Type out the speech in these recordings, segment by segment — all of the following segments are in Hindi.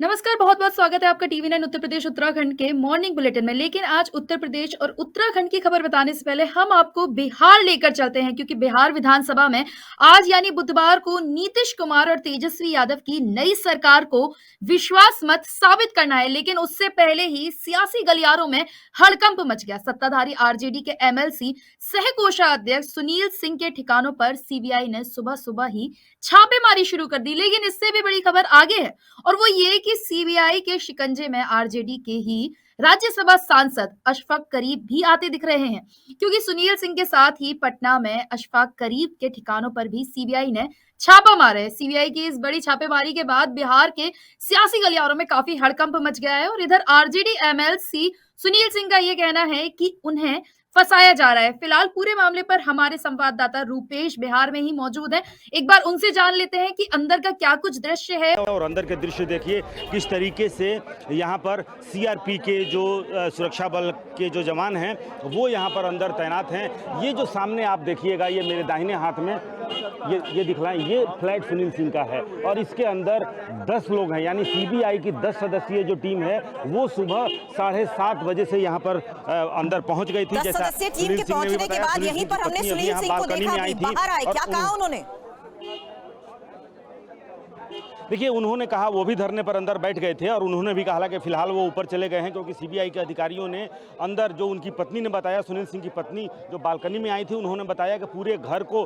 नमस्कार, बहुत-बहुत स्वागत है आपका टीवी9 उत्तर प्रदेश उत्तराखंड के मॉर्निंग बुलेटिन में। लेकिन आज उत्तर प्रदेश और उत्तराखंड की खबर बताने से पहले हम आपको बिहार लेकर चलते हैं, क्योंकि बिहार विधानसभा में आज यानी बुधवार को नीतीश कुमार और तेजस्वी यादव की नई सरकार को विश्वास मत साबित करना है। लेकिन उससे पहले ही सियासी गलियारों में हड़कंप मच गया। सत्ताधारी आरजेडी के एमएलसी सह कोषाध्यक्ष सुनील सिंह के ठिकानों पर सीबीआई ने सुबह-सुबह ही छापेमारी शुरू कर दी। लेकिन इससे भी बड़ी खबर आगे है, और वो ये कि सीबीआई के शिकंजे में आरजेडी के ही राज्यसभा सांसद अशफाक करीब भी आते दिख रहे हैं, क्योंकि सुनील सिंह के साथ ही पटना में अशफाक करीब के ठिकानों पर भी सीबीआई ने छापा मारा है। सीबीआई की इस बड़ी छापेमारी के बाद बिहार के सियासी गलियारों में काफी हड़कंप मच गया है, और इधर आरजेडी एमएलसी सुनील सिंह का ये कहना है कि उन्हें फंसाया जा रहा है। फिलहाल पूरे मामले पर हमारे संवाददाता रूपेश बिहार में ही मौजूद है। एक बार उनसे जान लेते हैं कि अंदर का क्या कुछ दृश्य है। और अंदर के दृश्य देखिए किस तरीके से यहाँ पर सीआरपी के जो सुरक्षा बल के जो जवान हैं वो यहाँ पर अंदर तैनात हैं। ये जो सामने आप देखिएगा, ये मेरे दाहिने हाथ में ये दिखलाएं, ये फ्लैट सुनील सिंह का है और इसके अंदर 10 लोग हैं, यानी सीबीआई की 10 सदस्यीय जो टीम है वो सुबह 7:30 बजे से यहाँ पर अंदर पहुंच गई थी। 10 सदस्यीय टीम के पहुंचने के बाद यहीं पर हमने सुनील सिंह को देखा कि बाहर आए, क्या कहा उन्होंने? देखिए, उन्होंने कहा, वो भी धरने पर अंदर बैठ गए थे और उन्होंने भी कहा कि फिलहाल वो ऊपर चले गए हैं, क्योंकि सीबीआई के अधिकारियों ने अंदर, जो उनकी पत्नी ने बताया, सुनील सिंह की पत्नी जो बालकनी में आई थी, उन्होंने बताया कि पूरे घर को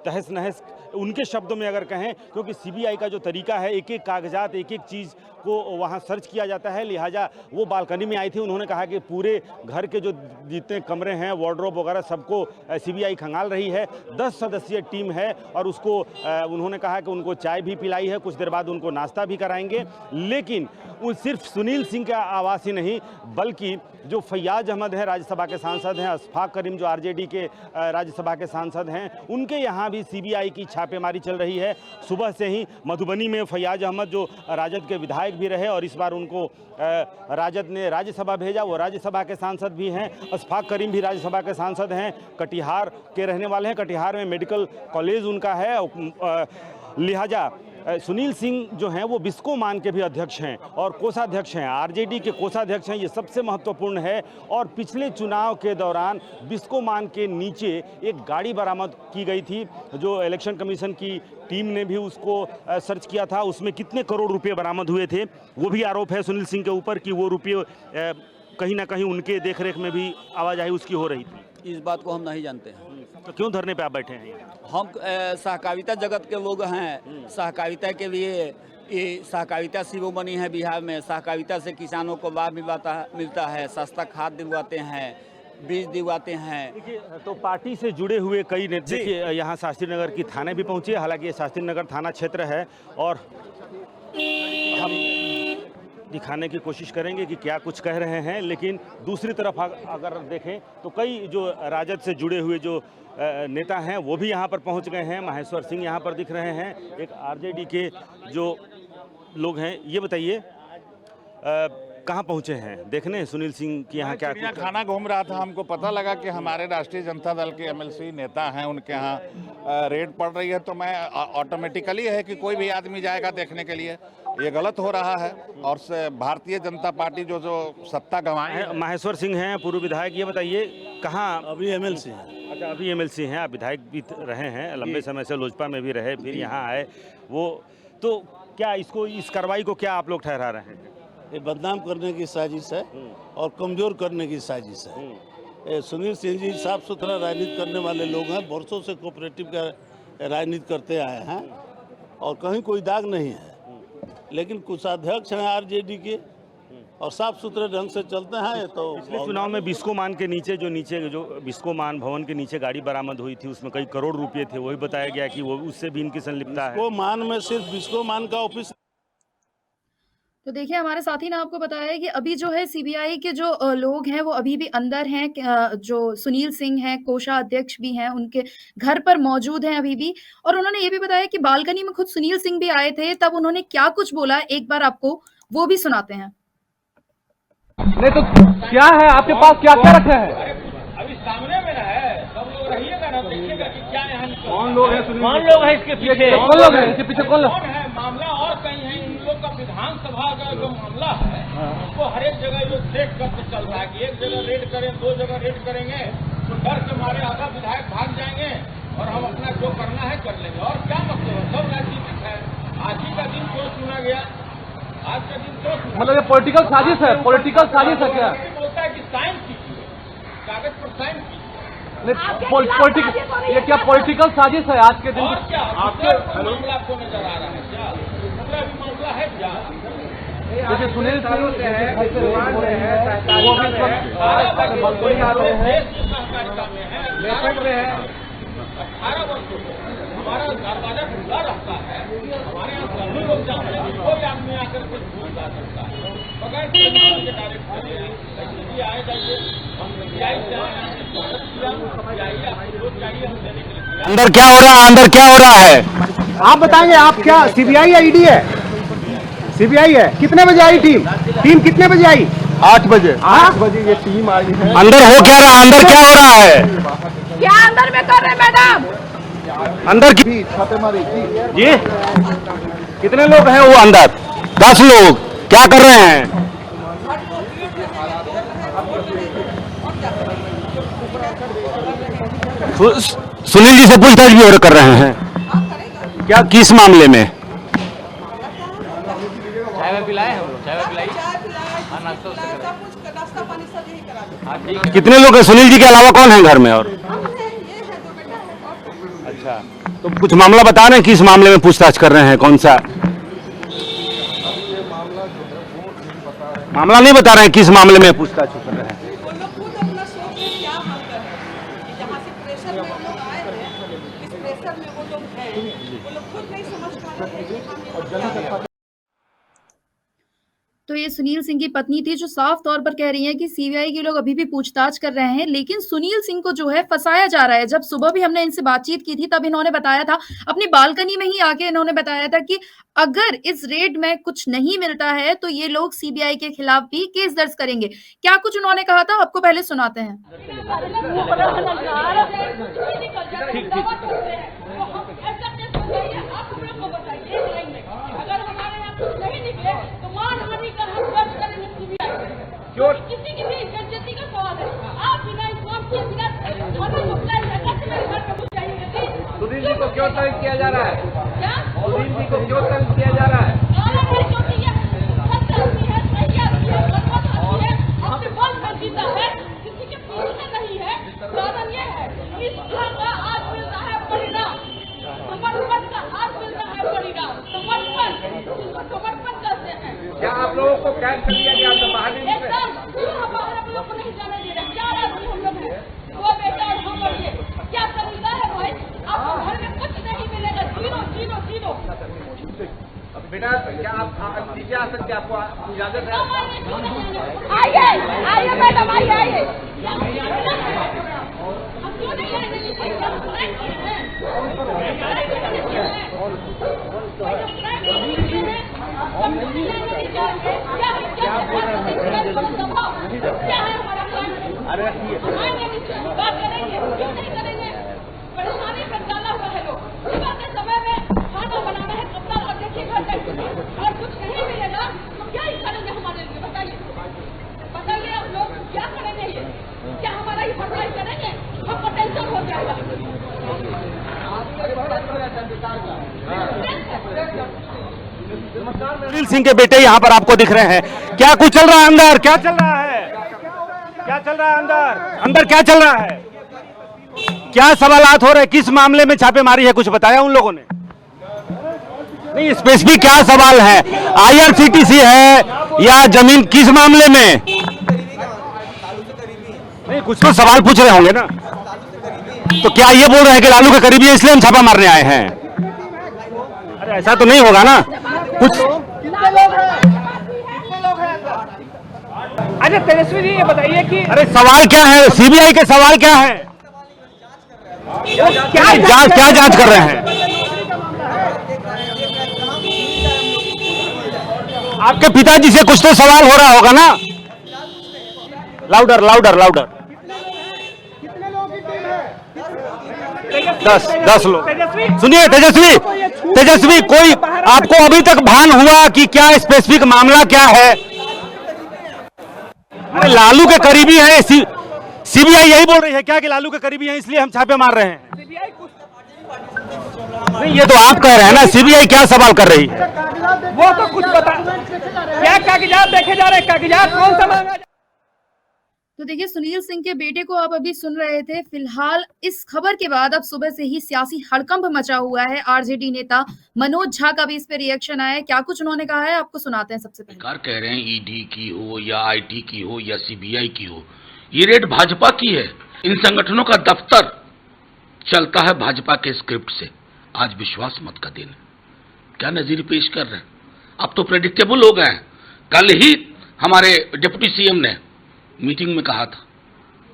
तहस नहस, उनके शब्दों में अगर कहें, क्योंकि सीबीआई का जो तरीका है, एक एक कागजात, एक एक चीज़ को वहाँ सर्च किया जाता है, लिहाजा वो बालकनी में आई थी। उन्होंने कहा कि पूरे घर के जो जितने कमरे हैं, वार्डरोब वगैरह, सबको सीबीआई खंगाल रही है। 10 सदस्यीय टीम है और उसको उन्होंने कहा कि उनको चाय भी पिलाई है, कुछ देर बाद उनको नाश्ता भी कराएंगे। लेकिन वो सिर्फ सुनील सिंह का आवास ही नहीं, बल्कि जो फैयाज अहमद है, राज्यसभा के सांसद हैं, अशफाक करीम जो आरजेडी के राज्यसभा के सांसद हैं, उनके यहाँ भी सीबीआई की छापेमारी चल रही है। सुबह से ही मधुबनी में फैयाज अहमद जो राजद के विधायक भी रहे और इस बार उनको राजद ने राज्यसभा भेजा, वो राज्यसभा के सांसद भी हैं। अशफाक करीम भी राज्यसभा के सांसद हैं, कटिहार के रहने वाले हैं, कटिहार में मेडिकल कॉलेज उनका है। लिहाजा सुनील सिंह जो हैं वो बिस्कोमान के भी अध्यक्ष हैं और कोषाध्यक्ष हैं, आरजेडी के कोषाध्यक्ष हैं, ये सबसे महत्वपूर्ण है। और पिछले चुनाव के दौरान बिस्कोमान के नीचे एक गाड़ी बरामद की गई थी, जो इलेक्शन कमीशन की टीम ने भी उसको सर्च किया था। उसमें कितने करोड़ रुपए बरामद हुए थे, वो भी आरोप है सुनील सिंह के ऊपर कि वो रुपये कहीं ना कहीं उनके देखरेख में भी आवाजाही उसकी हो रही थी। इस बात को हम नहीं जानते हैं। तो क्यों धरने पे आप बैठे हैं? हम सहकारिता जगत के लोग हैं। सहकारिता के लिए ये सहकारिता शिरोमणि है बिहार में। सहकारिता से किसानों को लाभ मिलता है, सस्ता खाद दिलवाते हैं, बीज दिलवाते हैं। तो पार्टी से जुड़े हुए कई नेता, देखिए यहाँ शास्त्री नगर की थाने भी पहुंचे, हालांकि ये शास्त्री नगर थाना क्षेत्र है और हम दिखाने की कोशिश करेंगे कि क्या कुछ कह रहे हैं। लेकिन दूसरी तरफ अगर देखें तो कई जो राजद से जुड़े हुए जो नेता हैं वो भी यहाँ पर पहुँच गए हैं। माहेश्वर सिंह यहाँ पर दिख रहे हैं, एक आरजेडी के जो लोग हैं। ये बताइए कहाँ पहुँचे हैं देखने सुनील सिंह की यहाँ क्या? खाना घूम रहा था, हमको पता लगा कि हमारे राष्ट्रीय जनता दल के एमएलसी नेता हैं, उनके यहाँ रेड पड़ रही है, तो मैं ऑटोमेटिकली है कि कोई भी आदमी जाएगा देखने के लिए, ये गलत हो रहा है। और भारतीय जनता पार्टी जो सत्ता गंवाई है। माहेश्वर सिंह हैं, पूर्व विधायक, ये बताइए कहाँ? अभी एमएलसी हैं। अच्छा, अभी एमएलसी हैं, आप विधायक भी रहे हैं, लंबे समय से लोजपा में भी रहे, फिर यहाँ आए। वो तो क्या इसको, इस कार्रवाई को क्या आप लोग ठहरा रहे हैं? ये बदनाम करने की साजिश है और कमजोर करने की साजिश है। सुनील सिंह जी साफ सुथरा राजनीति करने वाले लोग हैं, वर्षों से कोऑपरेटिव का राजनीति करते आए हैं और कहीं कोई दाग नहीं है। लेकिन कुछ अध्यक्ष हैं आरजेडी के और साफ सुथरे ढंग से चलते हैं। तो पिछले चुनाव में बिस्कोमान के नीचे जो बिस्कोमान भवन के नीचे गाड़ी बरामद हुई थी, उसमें कई करोड़ रुपए थे, वही बताया गया कि वो उससे भी इनकी संलिप्तता है। बिस्कोमान में सिर्फ बिस्कोमान का ऑफिस। तो देखिए, हमारे साथी ने आपको बताया कि अभी जो है सीबीआई के जो लोग हैं वो अभी भी अंदर हैं। जो सुनील सिंह हैं, कोषाध्यक्ष भी हैं, उनके घर पर मौजूद हैं अभी भी। और उन्होंने ये भी बताया कि बालकनी में खुद सुनील सिंह भी आए थे, तब उन्होंने क्या कुछ बोला, एक बार आपको वो भी सुनाते हैं। नहीं तो क्या है आपके पास, क्या क्या रखे हैं? अभी सामने में है, सब लोग रहिएगा ना, देखिएगा कि क्या यहाँ कौन लोग हैं? कौन लोग हैं इसके पीछे? कौन लोग हैं इसके पीछे? कौन लोग है? मामला और कहीं है, इन लोग का विधान विधानसभा का जो मामला है वो हर एक जगह जो देख करके चल रहा है कि एक जगह रेड करें, 2 जगह रेड करेंगे तो डर के मारे आधा विधायक भाग जाएंगे और हम अपना जो करना है कर लेंगे। और क्या मतलब है, सब राजनीतिक है। आज ही का दिन क्यों चुना गया, आज का दिन क्यों चुना? मतलब ये पॉलिटिकल साजिश है, पॉलिटिकल साजिश है क्या? बोलता है कि साइन कीजिए, कागज पर साइन कीजिए। पॉलिटिकल, ये क्या पॉलिटिकल साजिश है आज के दिन? और क्या आपके मामला आपको नजर आ रहा है क्या? दूसरा भी मामला है क्या? जैसे सुनील सिंह देश की सहकारिता में है, 18 वर्षों से हमारा दरवाजा खुला रहता है। हमारे यहाँ सभी लोग जानते हैं कि कोई आदमी आकर के घूस जा सकता है बगैर के डायरेक्ट आए जाइए। हम सीबीआई से आए हैं, स्वागत किया, आइए आपको जो चाहिए हम देने के लिए। अंदर क्या हो रहा है, अंदर क्या हो रहा है? आप बताएंगे, आप क्या सीबीआई या ईडी है? सीबीआई है। कितने बजे आई टीम? टीम कितने बजे आई? 8 बजे। 8 बजे ये टीम आई है। अंदर हो क्या रहा, अंदर क्या हो रहा है? क्या अंदर में कर रहे मैडम? अंदर छापेमारी जी कितने लोग हैं वो अंदर? 10 लोग। क्या कर रहे हैं? सुनील जी से पूछताछ भी कर रहे हैं क्या, किस मामले में? चाय पिलाए हम लोग, चाय पिलाई, कितने लोग हैं? सुनील जी के अलावा कौन है घर में? और अच्छा, तो कुछ मामला बता रहे हैं, किस मामले में पूछताछ कर रहे हैं? कौन सा मामला नहीं बता रहे हैं, किस मामले में पूछताछ कर रहे हैं? तो ये सुनील सिंह की पत्नी थी जो साफ तौर पर कह रही है कि सीबीआई के लोग अभी भी पूछताछ कर रहे हैं, लेकिन सुनील सिंह को जो है फंसाया जा रहा है। जब सुबह भी हमने इनसे बातचीत की थी तब इन्होंने बताया था, अपनी बालकनी में ही आके इन्होंने बताया था कि अगर इस रेड में कुछ नहीं मिलता है तो ये लोग सीबीआई के खिलाफ भी केस दर्ज करेंगे। क्या कुछ उन्होंने कहा था आपको पहले सुनाते हैं। किसी की भी इज्जत का सवाल है। आप बिना इस्लाम के बिना सुनील जी को क्यों तंग किया जा रहा है? क्या सुनील जी को क्यों तंग किया जा रहा है? अपने बल पर जीता है, किसी के पीछे नहीं है। कारण ये है इस का आज मिलता है परिणाम, समर्पण का आज मिलता है परिणाम। समर्पण, जिसको समर्पण करते हैं। क्या आप लोगों को कैद कर दिया गया? बाहर नहीं निकले? एकदम बाहर हम लोग को नहीं जाने दे रहे। 4 आदमी हम लोग हैं, 2 बेटा और हम और ये। क्या तरीका है भाई? आपको घर में कुछ नहीं मिलेगा, 0। बिना क्या आप नीचे आ सकते? आपको इजाजत है? आइए मैडम, आइए। हम क्यों नहीं आएंगे? क्या है हमारा प्लान? बात करेंगे, क्यों नहीं करेंगे? परेशानी में डाला हुआ है लोग। सुबह के समय में खाना बनाना है, कपड़ा और देखिए घर जाइए और कुछ नहीं मिलेगा तो क्या ही करेंगे हमारे लिए? बताइए आप लोग क्या करेंगे? ये क्या हमारा ही भरपाई करेंगे? हमको टेंशन हो जाएगा। सुनील सिंह के बेटे यहाँ पर आपको दिख रहे हैं। क्या कुछ चल रहा है अंदर? क्या चल रहा है? क्या चल रहा है अंदर? अंदर क्या चल रहा है? क्या सवालात हो रहे हैं? किस मामले में छापेमारी है? कुछ बताया उन लोगों ने? नहीं, स्पेसिफिक क्या सवाल है? आईआरसीटीसी है या जमीन, किस मामले में? नहीं, कुछ तो सवाल पूछ रहे होंगे ना। तो क्या ये बोल रहे हैं कि लालू के करीबी है इसलिए हम छापा मारने आए हैं? अरे ऐसा तो नहीं होगा ना कुछ। अच्छा तेजस्वी जी ये बताइए कि अरे सवाल क्या है? सीबीआई के सवाल क्या है? क्या जांच कर रहे हैं? आपके पिताजी से कुछ तो सवाल हो रहा होगा ना। लाउडर। 10 लोग। सुनिए तेजस्वी, कोई आपको अभी तक भान हुआ कि क्या स्पेसिफिक मामला क्या है? अरे लालू के करीबी हैं, सीबीआई यही बोल रही है क्या कि लालू के करीबी हैं इसलिए हम छापे मार रहे हैं? नहीं, ये तो आप कह रहे हैं ना, सीबीआई क्या सवाल कर रही है? वो तो कुछ बता, क्या कागजात देखे जा रहे हैं, कागजात कौन सा मांगा? तो देखिए, सुनील सिंह के बेटे को आप अभी सुन रहे थे। फिलहाल इस खबर के बाद अब सुबह से ही सियासी हड़कंप मचा हुआ है। आरजेडी नेता मनोज झा का भी इस पे रिएक्शन आया है। क्या कुछ उन्होंने कहा है आपको सुनाते हैं। सबसे पहले सरकार कह रहे हैं ईडी की हो या आईटी की हो या सीबीआई की हो, ये रेड भाजपा की है। इन संगठनों का दफ्तर चलता है भाजपा के स्क्रिप्ट से। आज विश्वास मत का दिन, क्या नजीर पेश कर रहे हैं? अब तो प्रेडिक्टेबल हो गए हैं। कल ही हमारे डिप्टी सीएम ने मीटिंग में कहा था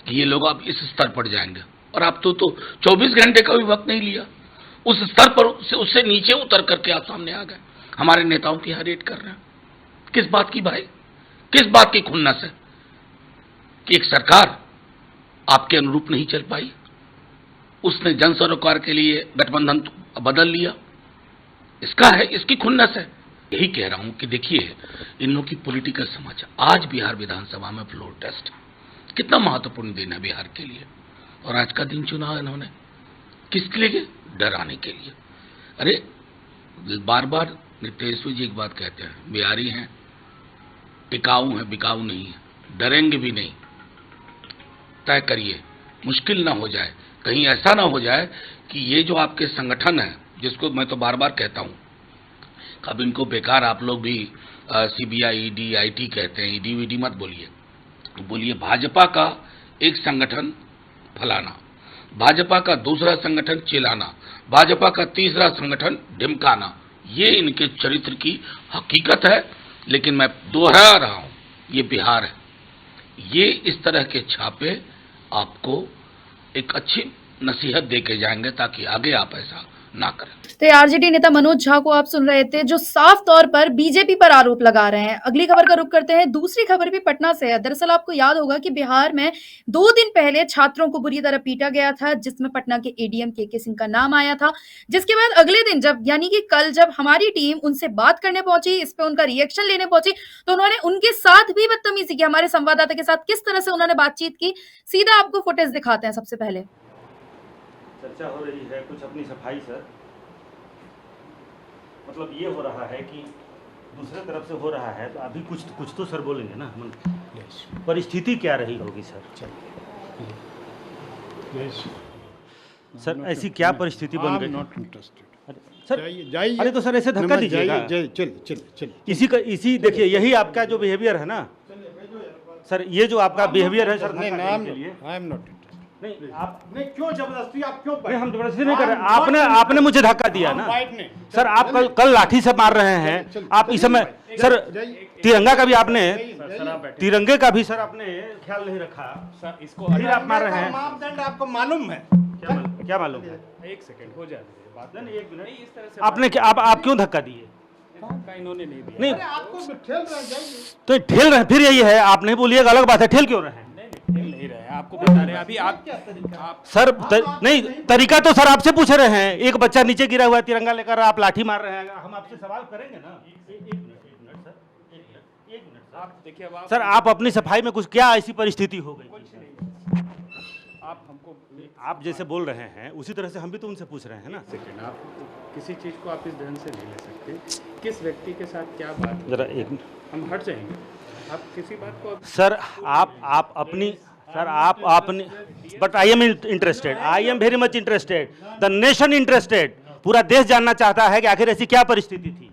कि ये लोग अब इस स्तर पर जाएंगे, और आप तो 24 घंटे का भी वक्त नहीं लिया, उस स्तर पर से उससे नीचे उतर करके आप सामने आ गए। हमारे नेताओं की यहाँ रेड कर रहे हैं। किस बात की भाई, किस बात की खुन्नस है कि एक सरकार आपके अनुरूप नहीं चल पाई, उसने जन सरोकार के लिए गठबंधन बदल लिया, इसका है, इसकी खुन्नस है। यही कह रहा हूं कि देखिए, इन लोगों की पॉलिटिकल समझ। आज बिहार विधानसभा में फ्लोर टेस्ट कितना महत्वपूर्ण दिन है बिहार के लिए, और आज का दिन चुना इन्होंने किसके लिए? डराने के लिए। अरे बार बार तेजस्वी जी एक बात कहते हैं, बिहारी हैं, टिकाऊ हैं, बिकाऊ नहीं है, डरेंगे भी नहीं। तय करिए, मुश्किल ना हो जाए, कहीं ऐसा ना हो जाए कि ये जो आपके संगठन है, जिसको मैं तो बार बार कहता हूं, अब इनको बेकार आप लोग भी सीबीआई, ईडी, आईटी कहते हैं। ईडी वीडी मत बोलिए, बोलिए भाजपा का एक संगठन फलाना, भाजपा का दूसरा संगठन चिलाना, भाजपा का तीसरा संगठन ढिमकाना। ये इनके चरित्र की हकीकत है। लेकिन मैं दोहरा रहा हूं, ये बिहार है। ये इस तरह के छापे आपको एक अच्छी नसीहत दे के जाएंगे ताकि आगे आप ऐसा ना करें। तो आरजेडी नेता मनोज झा को आप सुन रहे थे, जो साफ तौर पर बीजेपी पर आरोप लगा रहे हैं। अगली खबर का रुख करते हैं। दूसरी खबर भी पटना से है। दरअसल आपको याद होगा कि बिहार में 2 दिन पहले छात्रों को बुरी तरह पीटा गया था, जिसमें पटना के एडीएम के सिंह का नाम आया था। जिसके बाद अगले दिन जब, यानी कि कल, जब हमारी टीम उनसे बात करने पहुंची, इस पे उनका रिएक्शन लेने पहुंची, तो उन्होंने उनके साथ भी बदतमीजी की। हमारे संवाददाता के साथ किस तरह से उन्होंने बातचीत की, सीधा आपको फुटेज दिखाते हैं। सबसे पहले चर्चा हो रही है कुछ अपनी सफाई सर, मतलब ये हो रहा है कि दूसरे तरफ से हो रहा है, तो अभी कुछ तो सर बोलेंगे ना। परिस्थिति क्या रही होगी सर? सर ऐसी क्या परिस्थिति बन गई? सर अरे तो सर ऐसे धक्का दीजिएगा। इसी देखिए, यही आपका जो बिहेवियर है ना सर, ये जो आपका बिहेवियर है सर, नहीं आप नहीं, क्यों जबरदस्ती, आप क्यों? नहीं, हम जबरदस्ती नहीं कर रहे। आपने मुझे धक्का दिया ना सर। आप कल लाठी से मार रहे हैं। आप इस समय सर तिरंगा का भी आपने, तिरंगे का भी सर आपने ख्याल नहीं रखा सर। इसको फिर आप मार रहे हैं। मापदंड आपको मालूम है? क्या मालूम है? एक सेकंड हो जाए बात, नहीं 1 मिनट। इस तरह से आपने आप क्यों धक्का दिए? इन्होंने नहीं दिया। नहीं, आपको ठेल रहे हैं तो ठेल रहे हैं, फिर यही है। आप नहीं बोलिएगा, अलग बात है। ठेल क्यों रहे हैं? नहीं रहे, आपको बता रहे हैं। अभी आप सर नहीं, तरीका तो सर आपसे पूछ रहे हैं। एक बच्चा नीचे गिरा हुआ है, तिरंगा लेकर आप लाठी मार रहे हैं। हम आपसे सवाल करेंगे ना। एक मिनट सर, आप देखिए सर, आप अपनी सफाई में कुछ, क्या ऐसी परिस्थिति हो गई? आप हमको, आप जैसे बोल रहे हैं उसी तरह से हम भी तो उनसे पूछ रहे हैं ना। सेकंड, आप किसी चीज को आप इस ढंग से नहीं ले सकते। किस व्यक्ति के साथ क्या बात, जरा एक, हम हट जाएंगे। आप किसी बात को सर आप अपनी, सर आप अपनी, but I am interested, I am very much interested, the nation interested. पूरा देश जानना चाहता है कि आखिर ऐसी क्या परिस्थिति थी।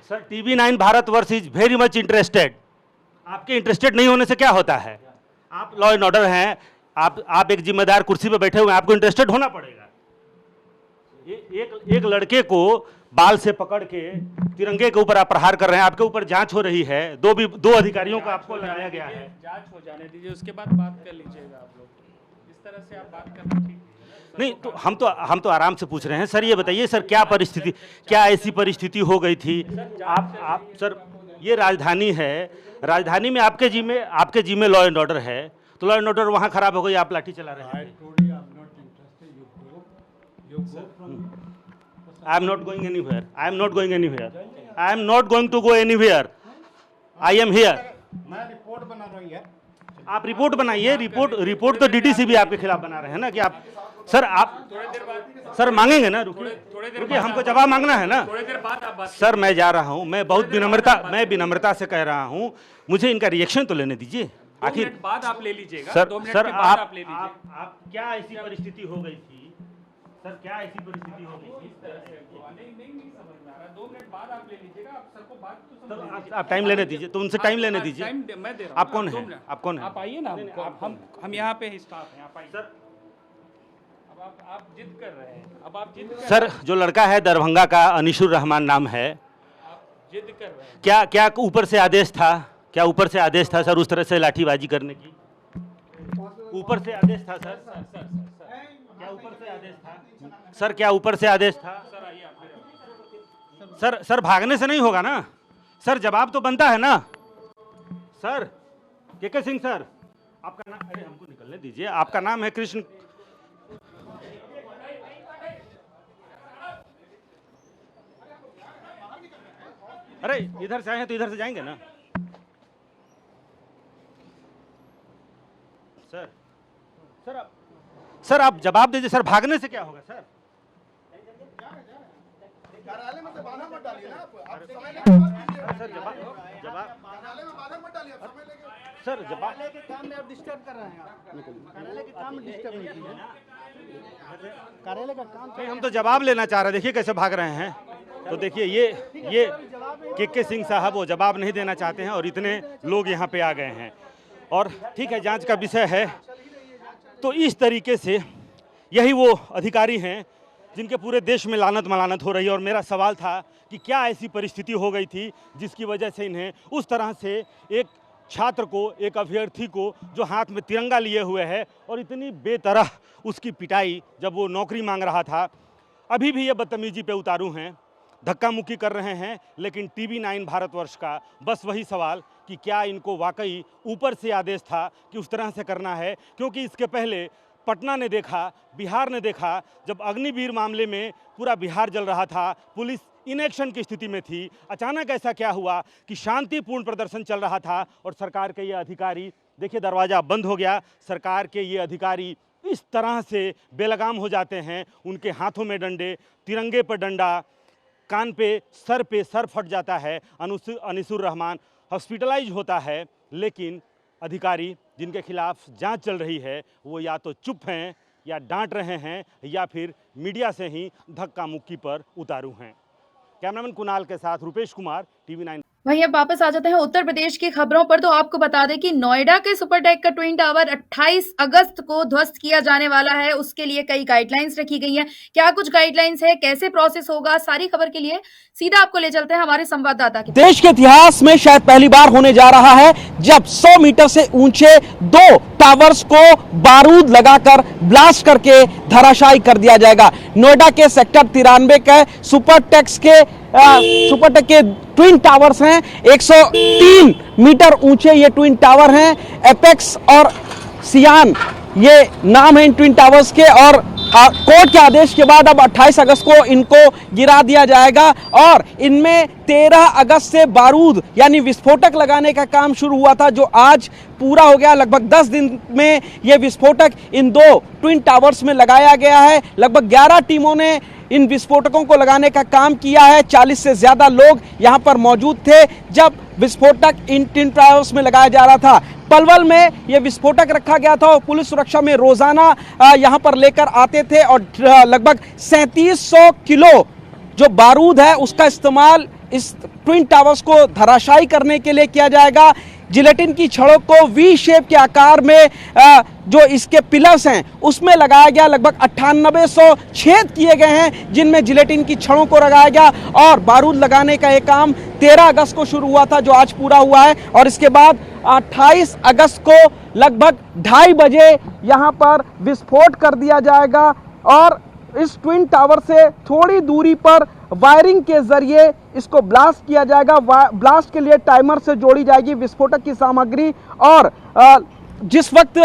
Sir TV9 Bharatvarsh is very much interested. आपके इंटरेस्टेड नहीं होने से क्या होता है? आप लॉ एंड ऑर्डर हैं, आप एक जिम्मेदार कुर्सी पे बैठे हुए हैं, आपको इंटरेस्टेड होना पड़ेगा। एक लड़के को बाल से पकड़ के तिरंगे के ऊपर आप प्रहार कर रहे हैं, आपके ऊपर जांच हो रही है। 2 अधिकारियों को आपको लगाया गया है। जांच हो जाने दीजिए, उसके बाद बात कर लीजिएगा आप लोग। इस तरह से आप बात करना ठीक नहीं। तो हम तो आराम से पूछ रहे हैं। सर ये बताइए सर, क्या परिस्थिति, क्या ऐसी परिस्थिति हो गई थी? आप सर, ये राजधानी है, राजधानी में आपके जी में लॉ एंड ऑर्डर है, तो लॉ एंड ऑर्डर वहाँ खराब हो गई, आप लाठी चला रहे हैं। I am not going anywhere. I am not going anywhere. I am not going to go anywhere. I am here. मैं रिपोर्ट बना रही है। आप रिपोर्ट बनाइए। रिपोर्ट तो डीडीसीबी आपके खिलाफ बना रहे हैं ना कि आप सर मांगेंगे ना। रुकिए, हमको जवाब मांगना है ना। थोड़ी देर बाद आप बात। सर मैं जा रहा हूं, मैं बहुत विनम्रता से कह रहा हूं, मुझे इनका रिएक्शन तो लेने दीजिए। आखिर 2 मिनट बाद आप ले लीजिएगा। सर 2 मिनट सर के बाद आप ले लीजिए। आप क्या ऐसी परिस्थिति हो गई थी सर, क्या ऐसी परिस्थिति हो गई थी? नहीं समझ में आ रहा। 2 मिनट बाद आप ले लीजिएगा। आप सर को बात तो समझ लीजिए। आप टाइम लेने दीजिए, तो उनसे टाइम लेने दीजिए। टाइम मैं दे रहा हूं। आप कौन है? आप कौन है? आप आइए ना। हम यहाँ पे ही स्टाफ हैं। आप आइए सर। अब आप जिद कर रहे हैं। अब आप जिद कर सर जो लड़का है दरभंगा का, अनिशुर रहमान नाम है, आप जिद कर रहे हैं। क्या ऊपर से आदेश था? क्या ऊपर से आदेश था सर उस तरह से लाठीबाजी करने की? ऊपर से आदेश था सर? क्या ऊपर से आदेश था सर? क्या ऊपर से आदेश था सर? सर भागने से नहीं होगा ना सर, जवाब तो बनता है ना सर। के सिंह सर, आपका नाम? अरे हमको निकलने दीजिए। आपका नाम है कृष्ण। अरे इधर से आए हैं तो इधर से जाएंगे ना सर। सर आप जवाब दीजिए सर, भागने से क्या होगा सर? कार्यालय में बाधा मत डालिए ना आप समय सर जवाब कार्यालय में बाधा मत डालिए, आप समय लेके सर जवाब के काम में आप डिस्टर्ब कर रहे हैं। आप कार्यालय के काम में डिस्टर्ब नहीं कीजिए। कार्यालय का काम नहीं, हम तो जवाब लेना चाह रहे हैं। देखिए कैसे भाग रहे हैं। तो देखिए ये के सिंह साहब वो जवाब नहीं देना चाहते हैं और इतने लोग यहाँ पे आ गए हैं। और ठीक है, जांच का विषय है। तो इस तरीके से यही वो अधिकारी हैं जिनके पूरे देश में लानत मलानत हो रही है। और मेरा सवाल था कि क्या ऐसी परिस्थिति हो गई थी जिसकी वजह से इन्हें उस तरह से एक छात्र को, एक अभ्यर्थी को जो हाथ में तिरंगा लिए हुए है और इतनी बेतरह उसकी पिटाई जब वो नौकरी मांग रहा था। अभी भी ये बदतमीजी पे उतारू हैं, धक्का मुक्की कर रहे हैं। लेकिन TV9 भारतवर्ष का बस वही सवाल कि क्या इनको वाकई ऊपर से आदेश था कि उस तरह से करना है? क्योंकि इसके पहले पटना ने देखा, बिहार ने देखा, जब अग्निवीर मामले में पूरा बिहार जल रहा था, पुलिस इनएक्शन की स्थिति में थी। अचानक ऐसा क्या हुआ कि शांतिपूर्ण प्रदर्शन चल रहा था और सरकार के ये अधिकारी, देखिए दरवाज़ा बंद हो गया, सरकार के ये अधिकारी इस तरह से बेलगाम हो जाते हैं। उनके हाथों में डंडे, तिरंगे पर डंडा, कान पे सर फट जाता है। अनिशुर रहमान हॉस्पिटलाइज होता है। लेकिन अधिकारी जिनके खिलाफ जांच चल रही है वो या तो चुप हैं, या डांट रहे हैं, या फिर मीडिया से ही धक्का मुक्की पर उतारू हैं। कैमरामैन कुणाल के साथ रुपेश कुमार, TV9। वहीं अब वापस आ जाते हैं उत्तर प्रदेश की खबरों पर। तो आपको बता दें कि नोएडा के सुपरटेक का ट्विन टावर 28 अगस्त को ध्वस्त किया जाने वाला है। उसके लिए कई गाइडलाइंस रखी गई हैं। क्या कुछ गाइडलाइंस है, कैसे प्रोसेस होगा, सारी खबर के लिए सीधा आपको ले चलते हैं हमारे संवाददाता के। देश के इतिहास में शायद पहली बार होने जा रहा है जब 100 मीटर से ऊंचे 2 टावर्स को बारूद लगाकर ब्लास्ट करके धराशायी कर दिया जाएगा। नोएडा के सेक्टर 93 के सुपरटेक के ट्विन टावर्स हैं। 103 मीटर ऊंचे ये ट्विन टावर हैं। एपेक्स और सियान ये नाम है इन ट्विन टावर्स के। और कोर्ट के आदेश के बाद अब 28 अगस्त को इनको गिरा दिया जाएगा। और इनमें 13 अगस्त से बारूद यानी विस्फोटक लगाने का काम शुरू हुआ था, जो आज पूरा हो गया। लगभग 10 दिन में ये विस्फोटक इन 2 ट्विन टावर्स में लगाया गया है। लगभग 11 टीमों ने इन विस्फोटकों को लगाने का काम किया है। 40 से ज्यादा लोग यहां पर मौजूद थे जब विस्फोटक इन ट्विन टावर्स में लगाया जा रहा था। पलवल में यह विस्फोटक रखा गया था और पुलिस सुरक्षा में रोजाना यहां पर लेकर आते थे। और लगभग 3700 किलो जो बारूद है उसका इस्तेमाल इस ट्विन टावर्स को धराशायी करने के लिए किया जाएगा। जिलेटिन की छड़ों को वी शेप के आकार में जो इसके पिलर्स हैं उसमें लगाया गया। लगभग 9800 छेद किए गए हैं जिनमें जिलेटिन की छड़ों को लगाया गया। और बारूद लगाने का यह काम 13 अगस्त को शुरू हुआ था, जो आज पूरा हुआ है। और इसके बाद 28 अगस्त को लगभग 2:30 बजे यहां पर विस्फोट कर दिया जाएगा। और इस ट्विन टावर से थोड़ी दूरी पर वायरिंग के जरिए इसको ब्लास्ट किया जाएगा। ब्लास्ट के लिए टाइमर से जोड़ी जाएगी विस्फोटक की सामग्री। और जिस वक्त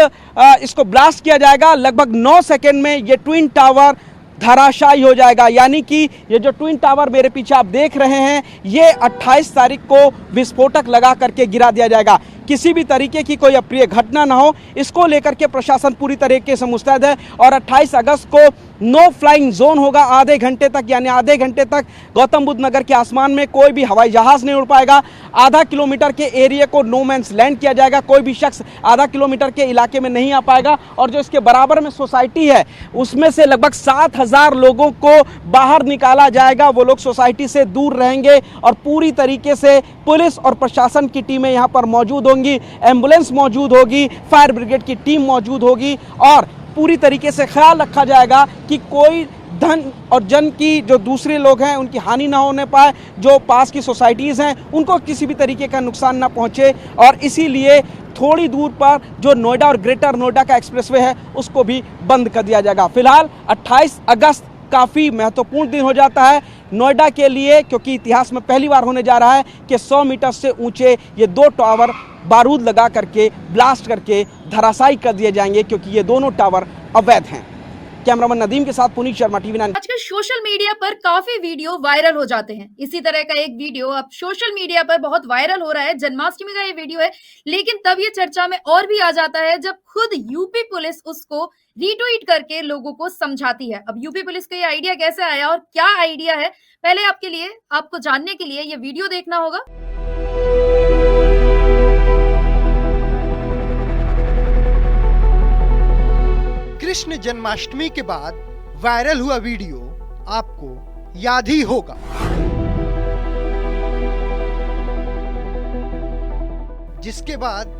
इसको ब्लास्ट किया जाएगा लगभग 9 सेकेंड में ये ट्विन टावर धराशायी हो जाएगा। यानी कि ये जो ट्विन टावर मेरे पीछे आप देख रहे हैं, ये 28 तारीख को विस्फोटक लगा करके गिरा दिया जाएगा। किसी भी तरीके की कोई अप्रिय घटना ना हो, इसको लेकर के प्रशासन पूरी तरीके से मुस्तैद है। और 28 अगस्त को नो फ्लाइंग जोन होगा आधे घंटे तक, यानी आधे घंटे तक गौतम बुद्ध नगर के आसमान में कोई भी हवाई जहाज नहीं उड़ पाएगा। आधा किलोमीटर के एरिया को नो मैंस लैंड किया जाएगा, कोई भी शख्स आधा किलोमीटर के इलाके में नहीं आ पाएगा। और जो इसके बराबर में सोसाइटी है, उसमें से लगभग 7000 लोगों को बाहर निकाला जाएगा। वो लोग सोसाइटी से दूर रहेंगे और पूरी तरीके से पुलिस और प्रशासन की टीमें यहाँ पर मौजूद होंगी, एम्बुलेंस मौजूद होगी, फायर ब्रिगेड की टीम मौजूद होगी और पूरी तरीके से ख्याल रखा जाएगा कि कोई धन और जन की जो दूसरे लोग हैं उनकी हानि ना होने पाए, जो पास की सोसाइटीज़ हैं उनको किसी भी तरीके का नुकसान ना पहुंचे। और इसीलिए थोड़ी दूर पर जो नोएडा और ग्रेटर नोएडा का एक्सप्रेसवे है उसको भी बंद कर दिया जाएगा। फिलहाल 28 अगस्त काफ़ी महत्वपूर्ण दिन हो जाता है नोएडा के लिए, क्योंकि इतिहास में पहली बार होने जा रहा है कि 100 मीटर से ऊंचे ये 2 टावर बारूद लगा करके ब्लास्ट करके धराशायी कर दिए जाएंगे, क्योंकि ये दोनों टावर अवैध हैं। कैमरामैन नदीम के साथ पुनीत शर्मा, TV9। आजकल सोशल मीडिया पर काफी वीडियो वायरल हो जाते हैं। इसी तरह का एक वीडियो अब सोशल मीडिया पर बहुत वायरल हो रहा है। जन्माष्टमी का ये वीडियो है, लेकिन तब ये चर्चा में और भी आ जाता है जब खुद यूपी पुलिस उसको रीट्वीट करके लोगों को समझाती है। अब यूपी पुलिस को ये आइडिया कैसे आया और क्या आइडिया है, पहले आपको जानने के लिए ये वीडियो देखना होगा। कृष्ण जन्माष्टमी के बाद वायरल हुआ वीडियो आपको याद ही होगा। जिसके बाद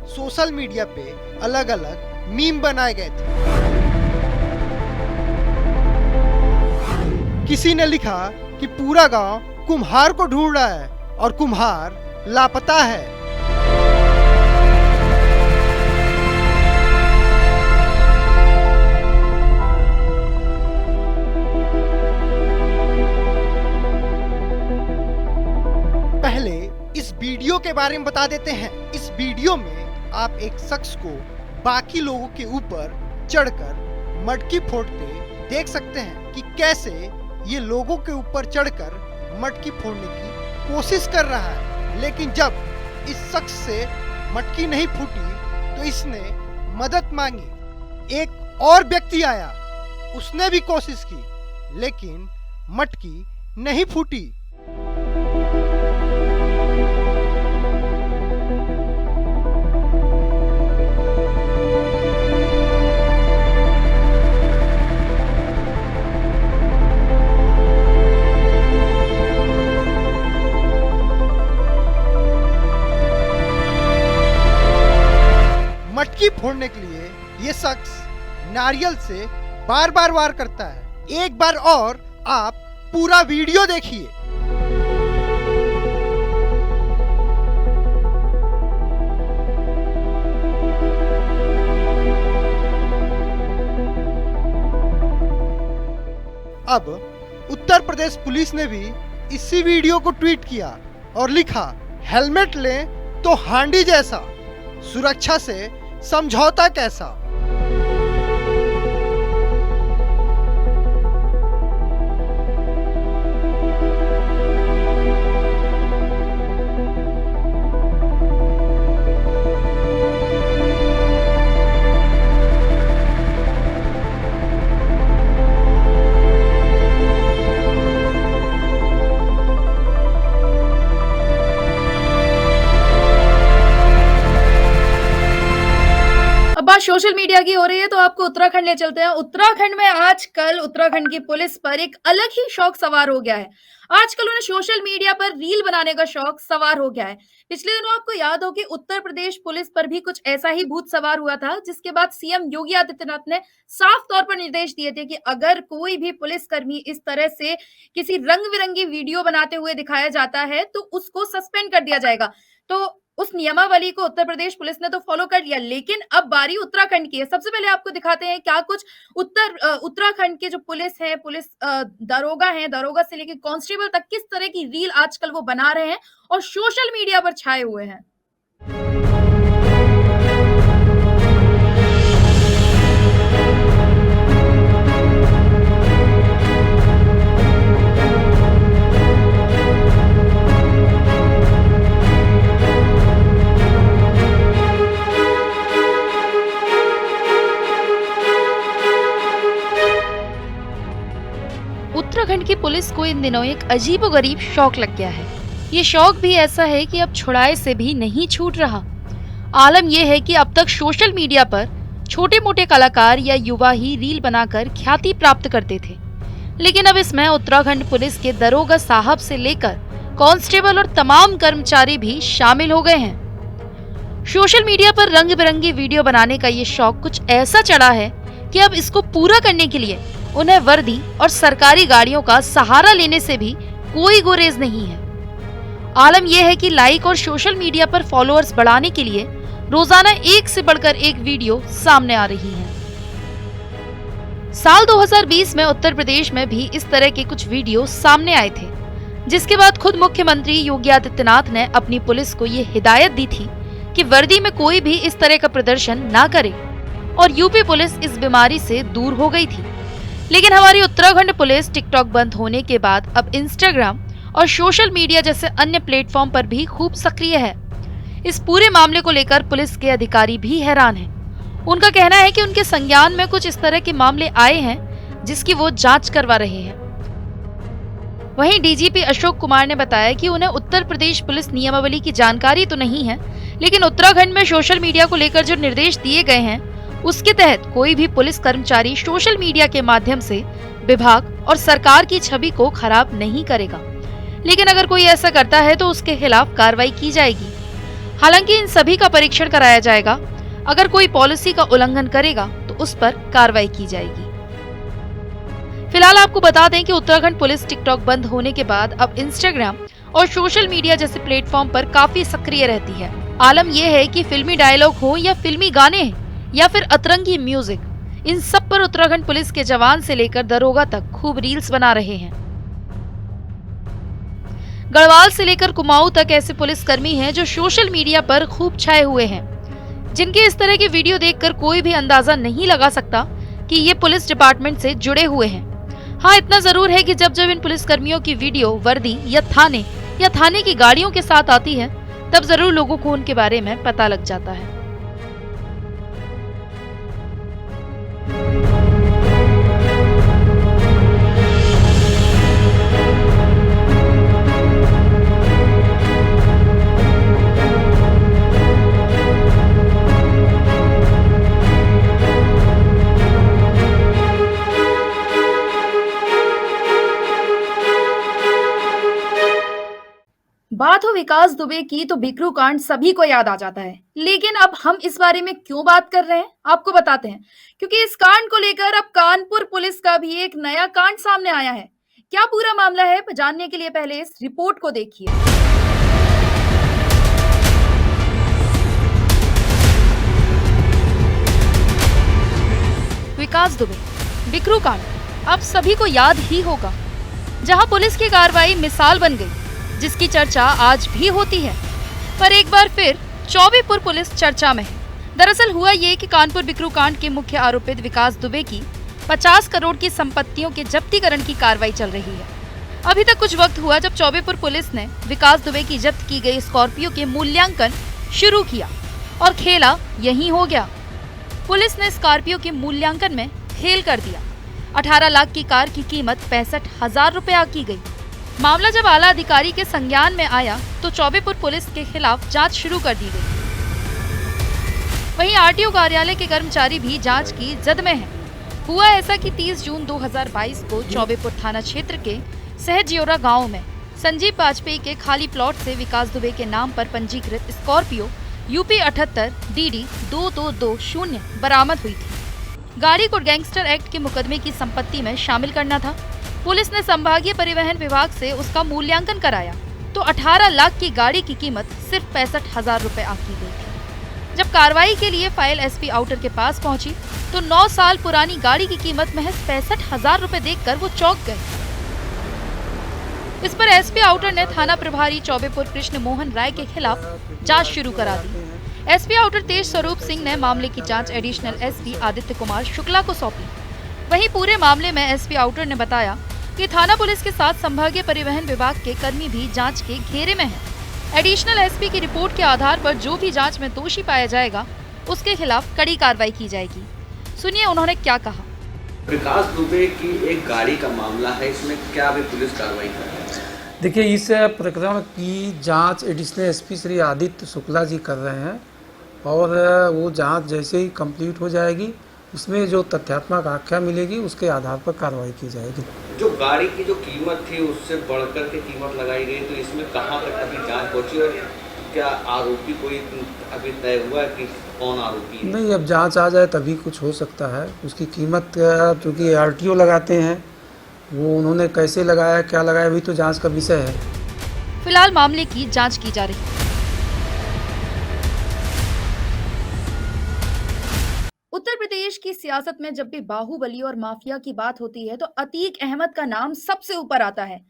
सोशल मीडिया पे अलग अलग मीम बनाए गए थे। किसी ने लिखा कि पूरा गांव कुम्हार को ढूंढ रहा है और कुम्हार लापता है। पहले इस वीडियो के बारे में बता देते हैं। इस वीडियो में आप एक शख्स को बाकी लोगों के ऊपर चढ़कर मटकी फोड़ते देख सकते हैं कि कैसे ये लोगों के ऊपर चढ़कर मटकी फोड़ने की कोशिश कर रहा है। लेकिन जब इस शख्स से मटकी नहीं फूटी तो इसने मदद मांगी। एक और व्यक्ति आया, उसने भी कोशिश की, लेकिन मटकी नहीं फूटी। मटकी फोड़ने के लिए ये शख्स नारियल से बार बार वार करता है। एक बार और आप पूरा वीडियो देखिए। अब उत्तर प्रदेश पुलिस ने भी इसी वीडियो को ट्वीट किया और लिखा, हेलमेट लें तो हांडी जैसा, सुरक्षा से समझौता कैसा। सोशल मीडिया की हो रही है तो आपको उत्तराखंड ले चलते हैं। उत्तराखंड में आजकल उत्तराखंड की पुलिस पर एक अलग ही शौक सवार हो गया है। आजकल उन्हें सोशल मीडिया पर रील बनाने का शौक सवार हो गया है। पिछले दिनों आपको याद हो कि उत्तर प्रदेश पुलिस पर भी कुछ ऐसा ही भूत सवार हुआ था, जिसके बाद सीएम योगी आदित्यनाथ ने साफ तौर पर निर्देश दिए थे कि अगर कोई भी पुलिसकर्मी इस तरह से किसी रंग बिरंगी वीडियो बनाते हुए दिखाया जाता है तो उसको सस्पेंड कर दिया जाएगा। तो उस नियमावली को उत्तर प्रदेश पुलिस ने तो फॉलो कर लिया, लेकिन अब बारी उत्तराखंड की है। सबसे पहले आपको दिखाते हैं क्या कुछ उत्तराखंड के जो पुलिस है, पुलिस दरोगा है, दरोगा से लेकर कांस्टेबल तक किस तरह की रील आजकल वो बना रहे हैं और सोशल मीडिया पर छाए हुए हैं। उत्तराखंड की पुलिस को इन दिनों एक अजीबोगरीब शौक लग गया है। ये शौक भी ऐसा है कि अब छुड़ाए से भी नहीं छूट रहा। आलम यह है कि अब तक सोशल मीडिया पर छोटे मोटे कलाकार या युवा ही रील बनाकर ख्याति प्राप्त करते थे, लेकिन अब इसमें उत्तराखंड पुलिस के दरोगा साहब से लेकर कांस्टेबल और तमाम कर्मचारी भी शामिल हो गए हैं। सोशल मीडिया पर रंग बिरंगी वीडियो बनाने का ये शौक कुछ ऐसा चढ़ा है कि अब इसको पूरा करने के लिए उन्हें वर्दी और सरकारी गाड़ियों का सहारा लेने से भी कोई गुरेज नहीं है। आलम यह है कि लाइक और सोशल मीडिया पर फॉलोअर्स बढ़ाने के लिए रोजाना एक से बढ़कर एक वीडियो सामने आ रही है। साल 2020 में उत्तर प्रदेश में भी इस तरह के कुछ वीडियो सामने आए थे, जिसके बाद खुद मुख्यमंत्री योगी आदित्यनाथ ने अपनी पुलिस को ये हिदायत दी थी कि वर्दी में कोई भी इस तरह का प्रदर्शन ना करे, और यूपी पुलिस इस बीमारी से दूर हो गई थी। लेकिन हमारी उत्तराखंड पुलिस टिकटॉक बंद होने के बाद अब इंस्टाग्राम और सोशल मीडिया जैसे अन्य प्लेटफॉर्म पर भी खूब सक्रिय है। इस पूरे मामले को लेकर पुलिस के अधिकारी भी हैरान हैं। उनका कहना है कि उनके संज्ञान में कुछ इस तरह के मामले आए हैं जिसकी वो जांच करवा रहे हैं। वहीं डीजीपी अशोक कुमार ने बताया कि उन्हें उत्तर प्रदेश पुलिस नियमावली की जानकारी तो नहीं है, लेकिन उत्तराखंड में सोशल मीडिया को लेकर जो निर्देश दिए गए हैं उसके तहत कोई भी पुलिस कर्मचारी सोशल मीडिया के माध्यम से विभाग और सरकार की छवि को खराब नहीं करेगा, लेकिन अगर कोई ऐसा करता है तो उसके खिलाफ कार्रवाई की जाएगी। हालांकि इन सभी का परीक्षण कराया जाएगा। अगर कोई पॉलिसी का उल्लंघन करेगा तो उस पर कार्रवाई की जाएगी। फिलहाल आपको बता दें कि उत्तराखंड पुलिस टिकटॉक बंद होने के बाद अब इंस्टाग्राम और सोशल मीडिया जैसे प्लेटफॉर्म पर काफी सक्रिय रहती है। आलम यह है कि फिल्मी डायलॉग हो या फिल्मी गाने या फिर अतरंगी म्यूजिक, इन सब पर उत्तराखंड पुलिस के जवान से लेकर दरोगा तक खूब रील्स बना रहे हैं। गढ़वाल से लेकर कुमाऊं तक ऐसे पुलिसकर्मी हैं जो सोशल मीडिया पर खूब छाए हुए हैं, जिनके इस तरह के वीडियो देखकर कोई भी अंदाजा नहीं लगा सकता कि ये पुलिस डिपार्टमेंट से जुड़े हुए हैं। हाँ, इतना जरूर है कि जब इन पुलिसकर्मियों की वीडियो वर्दी या थाने की गाड़ियों के साथ आती है, तब जरूर लोगों को उनके बारे में पता लग जाता है। बात हो विकास दुबे की तो बिकरू कांड सभी को याद आ जाता है, लेकिन अब हम इस बारे में क्यों बात कर रहे हैं आपको बताते हैं, क्योंकि इस कांड को लेकर अब कानपुर पुलिस का भी एक नया कांड सामने आया है। क्या पूरा मामला है, जानने के लिए पहले इस रिपोर्ट को देखिए। विकास दुबे बिकरू कांड अब सभी को याद ही होगा, जहां पुलिस की कार्रवाई मिसाल बन गई, जिसकी चर्चा आज भी होती है। पर एक बार फिर चौबेपुर पुलिस चर्चा में है। दरअसल हुआ ये कि कानपुर बिकरू कांड के मुख्य आरोपित विकास दुबे की 50 करोड़ की संपत्तियों के जब्तीकरण की कार्रवाई चल रही है। अभी तक कुछ वक्त हुआ जब चौबेपुर पुलिस ने विकास दुबे की जब्त की गई स्कॉर्पियो के मूल्यांकन शुरू किया और खेला यही हो गया। पुलिस ने स्कॉर्पियो के मूल्यांकन में फेल कर दिया। 18 लाख की कार की कीमत 65,000 रुपए आंकी गई। मामला जब आला अधिकारी के संज्ञान में आया तो चौबेपुर पुलिस के खिलाफ जांच शुरू कर दी गई। वहीं आरटीओ कार्यालय के कर्मचारी भी जांच की जद में हैं। हुआ ऐसा कि 30 जून 2022 को चौबेपुर थाना क्षेत्र के सहजियोरा गांव में संजीव वाजपेयी के खाली प्लॉट से विकास दुबे के नाम पर पंजीकृत स्कॉर्पियो यूपी 78 DD 2220 बरामद हुई थी। गाड़ी को गैंगस्टर एक्ट के मुकदमे की संपत्ति में शामिल करना था। पुलिस ने संभागीय परिवहन विभाग से उसका मूल्यांकन कराया तो 18 लाख की गाड़ी की कीमत सिर्फ 65,000 रुपए आंकी गई थी। जब कार्रवाई के लिए फाइल एसपी आउटर के पास पहुंची तो 9 साल पुरानी गाड़ी की कीमत महज 65,000 रुपए देखकर वो चौंक गए। इस पर एसपी आउटर ने थाना प्रभारी चौबेपुर कृष्ण मोहन राय के खिलाफ जांच शुरू करा दी। एसपी आउटर तेज स्वरूप सिंह ने मामले की जांच एडिशनल एसपी आदित्य कुमार शुक्ला को सौंपी। वहीं पूरे मामले में एसपी आउटर ने बताया कि थाना पुलिस के साथ संभागीय परिवहन विभाग के कर्मी भी जांच के घेरे में हैं। एडिशनल एसपी की रिपोर्ट के आधार पर जो भी जांच में दोषी पाया जाएगा उसके खिलाफ कड़ी कार्रवाई की जाएगी। सुनिए उन्होंने क्या कहा। विकास दुबे की एक गाड़ी का मामला है, इसमें क्या अभी पुलिस कार्रवाई कर रही है? देखिए, इस प्रकरण की जांच एडिशनल एसपी श्री आदित्य शुक्ला जी कर रहे हैं और वो जांच जैसे ही कंप्लीट हो जाएगी उसमें जो तथ्यात्मक आख्या मिलेगी उसके आधार पर कार्रवाई की जाएगी। जो गाड़ी की जो कीमत थी उससे बढ़कर के कीमत लगाई गई, तो इसमें कहाँ तक अभी जांच पहुंची और क्या आरोपी कोई अभी तय हुआ है कि कौन आरोपी है? नहीं, अब जांच आ जाए तभी कुछ हो सकता है। उसकी कीमत चूँकि आरटीओ लगाते हैं, वो उन्होंने कैसे लगाया क्या लगाया अभी तो जांच का विषय है। फिलहाल मामले की जांच की जा रही है। उत्तर प्रदेश की सियासत में जब भी बाहुबली और माफिया की बात होती है तो अतीक अहमद का नाम सबसे ऊपर आता है।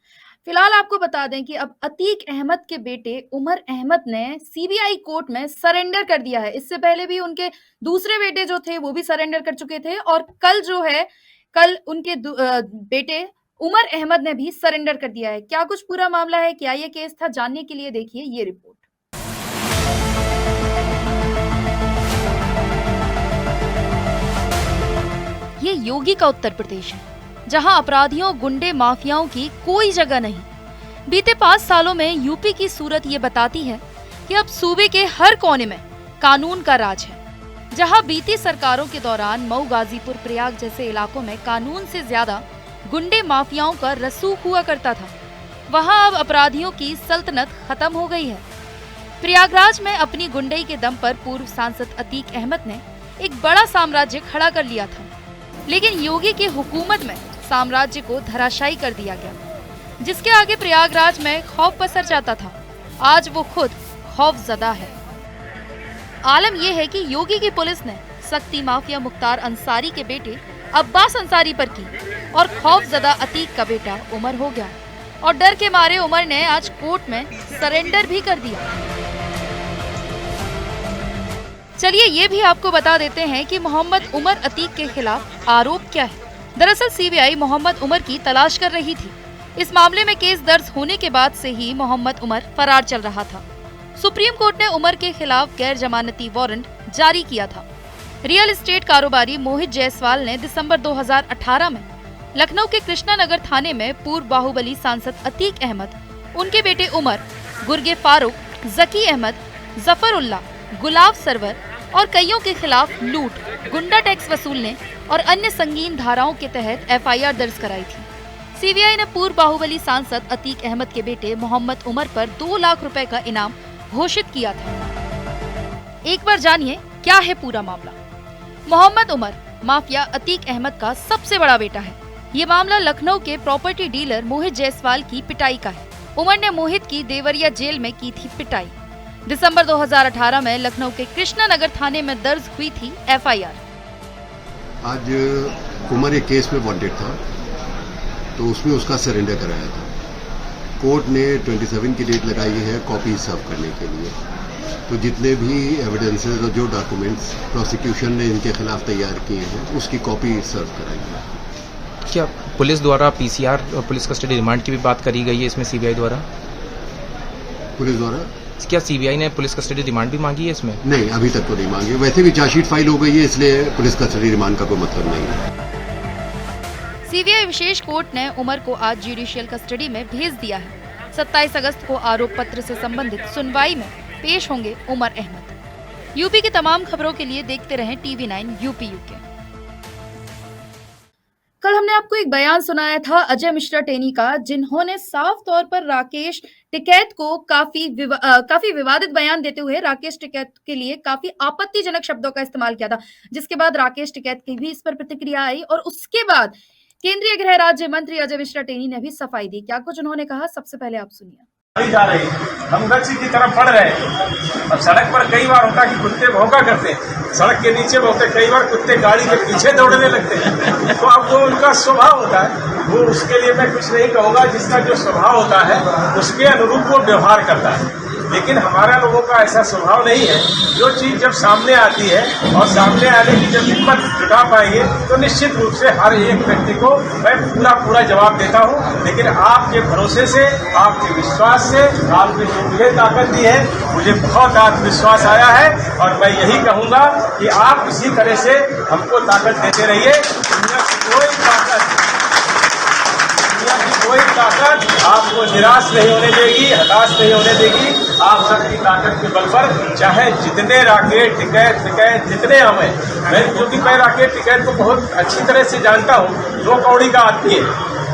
फिलहाल आपको बता दें कि अब अतीक अहमद के बेटे उमर अहमद ने सीबीआई कोर्ट में सरेंडर कर दिया है। इससे पहले भी उनके दूसरे बेटे जो थे वो भी सरेंडर कर चुके थे और कल उनके बेटे उमर अहमद ने भी सरेंडर कर दिया है। क्या कुछ पूरा मामला है, क्या ये केस था, जानने के लिए देखिए ये रिपोर्ट। ये योगी का उत्तर प्रदेश है, जहां अपराधियों, गुंडे, माफियाओं की कोई जगह नहीं। बीते 5 सालों में यूपी की सूरत ये बताती है कि अब सूबे के हर कोने में कानून का राज है। जहां बीती सरकारों के दौरान मऊ, गाजीपुर, प्रयाग जैसे इलाकों में कानून से ज्यादा गुंडे, माफियाओं का रसूख हुआ करता था, वहां अब अपराधियों की सल्तनत खत्म हो गई है। प्रयागराज में अपनी गुंडई के दम पर पूर्व सांसद अतीक अहमद ने एक बड़ा साम्राज्य खड़ा कर लिया था, लेकिन योगी की हुकूमत में साम्राज्य को धराशायी कर दिया गया, जिसके आगे प्रयागराज में खौफ पसर जाता था। आज वो खुद खौफजदा है। आलम यह है कि योगी की पुलिस ने सख्ती माफिया मुख्तार अंसारी के बेटे अब्बास अंसारी पर की और खौफजदा अतीक का बेटा उमर हो गया और डर के मारे उमर ने आज कोर्ट में सरेंडर भी कर दिया। चलिए ये भी आपको बता देते हैं कि मोहम्मद उमर अतीक के खिलाफ आरोप क्या है। दरअसल सीबीआई मोहम्मद उमर की तलाश कर रही थी। इस मामले में केस दर्ज होने के बाद से ही मोहम्मद उमर फरार चल रहा था। सुप्रीम कोर्ट ने उमर के खिलाफ गैर जमानती वारंट जारी किया था। रियल एस्टेट कारोबारी मोहित जायसवाल ने दिसंबर 2018 में लखनऊ के कृष्णा नगर थाने में पूर्व बाहुबली सांसद अतीक अहमद, उनके बेटे उमर, गुर्गे फारूक, जकी अहमद, जफरुल्लाह, गुलाब सरवर और कईयों के खिलाफ लूट, गुंडा टैक्स वसूलने और अन्य संगीन धाराओं के तहत एफआईआर दर्ज कराई थी। सीबीआई ने पूर्व बाहुबली सांसद अतीक अहमद के बेटे मोहम्मद उमर पर 2 लाख रुपए का इनाम घोषित किया था। एक बार जानिए क्या है पूरा मामला। मोहम्मद उमर माफिया अतीक अहमद का सबसे बड़ा बेटा है। ये मामला लखनऊ के प्रॉपर्टी डीलर मोहित जायसवाल की पिटाई का है। उमर ने मोहित की देवरिया जेल में की थी पिटाई। दिसंबर 2018 में लखनऊ के कृष्णा नगर थाने में दर्ज हुई थी एफआईआर। आज उमर एक केस में वांटेड था, तो उसमें उसका सरेंडर कराया था। कोर्ट ने 27 की डेट लगाई है कॉपी सर्व करने के लिए। तो जितने भी एविडेंसेस और जो डॉक्यूमेंट्स प्रोसिक्यूशन ने इनके खिलाफ तैयार किए हैं उसकी कॉपी सर्व कराई। क्या पुलिस द्वारा पीसीआर और पुलिस कस्टडी रिमांड की भी बात करी गई है इसमें सीबीआई द्वारा? पुलिस द्वारा क्या सीबीआई ने पुलिस कस्टडी रिमांड भी मांगी है इसमें? नहीं, अभी तक तो नहीं मांगी। वैसे भी चार्जशीट फाइल हो गई है, इसलिए पुलिस कस्टडी रिमांड का कोई मतलब नहीं है। सीबीआई विशेष कोर्ट ने उमर को आज जुडिशियल कस्टडी में भेज दिया है। 27 अगस्त को आरोप पत्र से संबंधित सुनवाई में पेश होंगे उमर अहमद। यूपी की तमाम खबरों के लिए देखते रहें TV9 यूपी यूके। कल हमने आपको एक बयान सुनाया था अजय मिश्रा टेनी का, जिन्होंने साफ तौर पर राकेश टिकैत को काफी विवादित बयान देते हुए राकेश टिकैत के लिए काफी आपत्तिजनक शब्दों का इस्तेमाल किया था, जिसके बाद राकेश टिकैत की भी इस पर प्रतिक्रिया आई और उसके बाद केंद्रीय गृह राज्य मंत्री अजय मिश्रा टेनी ने भी सफाई दी। क्या कुछ उन्होंने कहा, सबसे पहले आप सुनिए। जा रही हम गच्ची की तरफ बढ़ रहे हैं और सड़क पर कई बार होता कि कुत्ते भौंका करते हैं, सड़क के नीचे भौंकते, कई बार कुत्ते गाड़ी के पीछे दौड़ने लगते हैं। तो अब वो उनका स्वभाव होता है, वो उसके लिए मैं कुछ नहीं कहूँगा। जिसका जो स्वभाव होता है उसके अनुरूप वो व्यवहार करता है, लेकिन हमारा लोगों का ऐसा स्वभाव नहीं है। जो चीज जब सामने आती है और सामने आने की जब हिम्मत जुटा पाएंगे तो निश्चित रूप से हर एक व्यक्ति को मैं पूरा जवाब देता हूं। लेकिन आपके भरोसे से, आपके विश्वास से, आपने जो मुझे ताकत दी है, मुझे बहुत आत्मविश्वास आया है और मैं यही कहूंगा कि आप इसी तरह से हमको ताकत देते रहिए। कोई ताकत आपको निराश नहीं होने देगी, हताश नहीं होने देगी। आप सबकी ताकत के बल पर चाहे जितने राकेट टिकैत जितने हमें, क्योंकि मैं राकेट टिकैत को बहुत अच्छी तरह से जानता हूँ, 2 कौड़ी का आदमी है।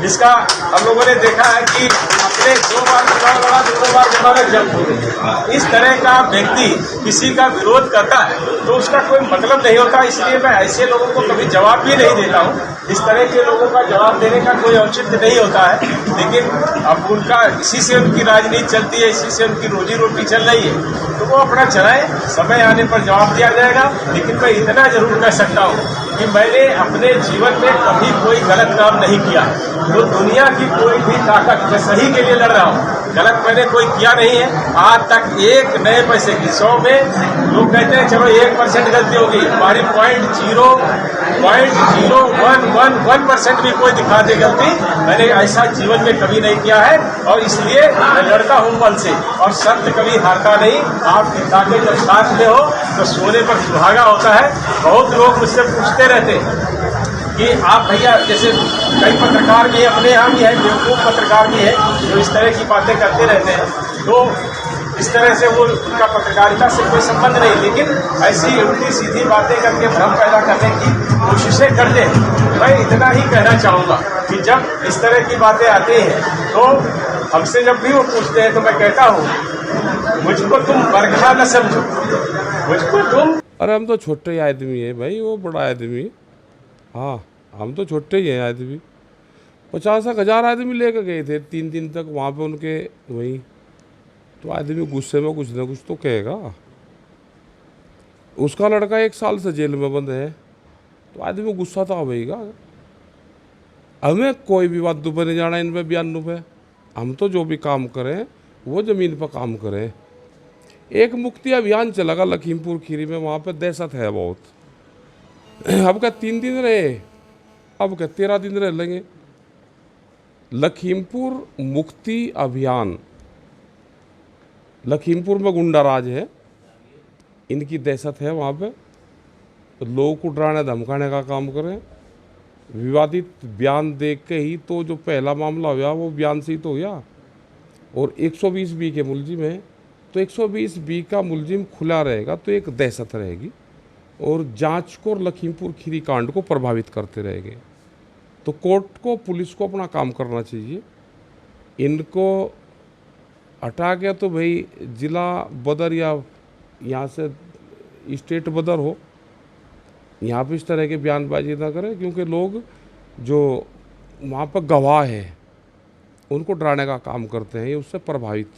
इसका हम लोगों ने देखा है कि अपने 2 बार चुनाव लड़ा, 2 बार जमानत जब्त हो गई। इस तरह का व्यक्ति किसी का विरोध करता है तो उसका कोई मतलब नहीं होता, इसलिए मैं ऐसे लोगों को कभी जवाब भी नहीं देता हूँ। इस तरह के लोगों का जवाब देने का कोई औचित्य नहीं होता है, लेकिन अब उनका इसी से उनकी राजनीति चलती है, इसी से उनकी रोजी रोटी चल रही है, तो वो अपना चलाए, समय आने पर जवाब दिया जाएगा। लेकिन मैं इतना जरूर कह सकता हूँ कि मैंने अपने जीवन में कभी कोई गलत काम नहीं किया। तो दुनिया की कोई भी ताकत, मैं सही के लिए लड़ रहा हूँ, गलत मैंने कोई किया नहीं है। आज तक एक नए पैसे की 100 में लोग कहते हैं चलो 1% गलती होगी, हमारी 0.01% भी कोई दिखा दे गलती, मैंने ऐसा जीवन में कभी नहीं किया है। और इसलिए मैं लड़ता हूँ बल से, और सत्य कभी हारता नहीं। आपकी ताकत जब साथ में हो तो सोने पर सुहागा होता है। बहुत लोग मुझसे पूछते रहते हैं कि आप भैया, जैसे कई पत्रकार भी अपने यहाँ भी है, बेवकूफ पत्रकार भी है जो इस तरह की बातें करते रहते हैं, तो इस तरह से वो उनका पत्रकारिता से कोई संबंध नहीं, लेकिन ऐसी उल्टी सीधी बातें करके भ्रम पैदा करने की कोशिशें करते हैं। मैं इतना ही कहना चाहूँगा कि जब इस तरह की बातें आती हैं तो हमसे जब भी वो पूछते हैं तो मैं कहता हूँ मुझको तुम बरखा न समझो, मुझको तुम। अरे हम तो छोटे ही आदमी है भाई, वो बड़ा आदमी है। हाँ, हम तो छोटे ही हैं आदमी। 50,000 आदमी लेकर गए थे 3 दिन तक वहाँ पे उनके वहीं, तो आदमी गुस्से में कुछ ना कुछ तो कहेगा। उसका लड़का 1 साल से जेल में बंद है, तो आदमी गुस्सा तो आवेगा। हमें कोई भी बात पे नहीं जाना, इन पे बयानों पे। हम तो जो भी काम करें वो ज़मीन पर काम करें। एक मुक्ति अभियान चलेगा लखीमपुर खीरी में, वहाँ पे दहशत है बहुत। अब क्या 3 दिन रहे, अब क्या 13 दिन रह लेंगे। लखीमपुर मुक्ति अभियान, लखीमपुर में गुंडा राज है, इनकी दहशत है वहाँ पे। तो लोगों को डराने धमकाने का काम करें। विवादित बयान देख के ही तो जो पहला मामला हुआ वो बयान से ही तो हुआ। और 120 बी के मुलजिम है, तो 120 बी का मुलजिम खुला रहेगा तो एक दहशत रहेगी और जांच को और लखीमपुर खीरी कांड को प्रभावित करते रहेंगे। तो कोर्ट को, पुलिस को अपना काम करना चाहिए। इनको हटा के तो भाई जिला बदर या यहाँ से स्टेट बदर हो, यहाँ पे इस तरह के बयानबाजी ना करें, क्योंकि लोग जो वहाँ पर गवाह हैं उनको डराने का काम करते हैं, उससे प्रभावित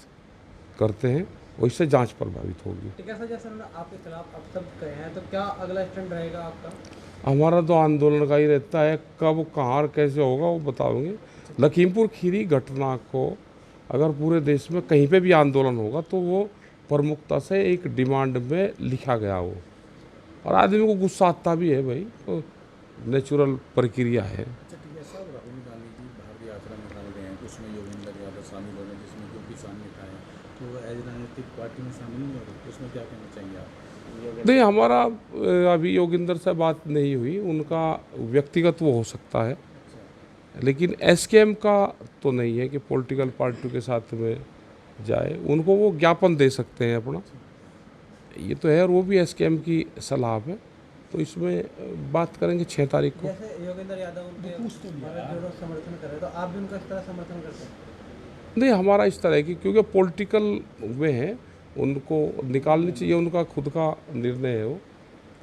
करते हैं और इससे जांच प्रभावित होगी। जैसे आपके खिलाफ अब सब कहे हैं, तो क्या अगला स्टैंड रहेगा आपका? हमारा तो आंदोलन का ही रहता है, कब कहाँ और कैसे होगा वो बताओगे। लखीमपुर खीरी घटना को अगर पूरे देश में कहीं पे भी आंदोलन होगा तो वो प्रमुखता से एक डिमांड में लिखा गया हो, और आदमी को गुस्सा आता भी है भाई, तो नेचुरल प्रक्रिया है। नहीं, हमारा अभी योगिंदर से बात नहीं हुई, उनका व्यक्तिगत वो हो सकता है, लेकिन एसकेएम का तो नहीं है कि पॉलिटिकल पार्टियों के साथ में जाए। उनको वो ज्ञापन दे सकते हैं अपना, ये तो है, और वो भी एसकेएम की सलाह है। तो इसमें बात करेंगे 6 तारीख को। जैसे योगेंद्र यादव उनके समर्थन कर रहे, तो आप भी उनका इस तरह समर्थन करते हैं? नहीं, हमारा इस तरह की, क्योंकि पॉलिटिकल वे हैं, उनको निकालनी चाहिए, उनका खुद का निर्णय है वो,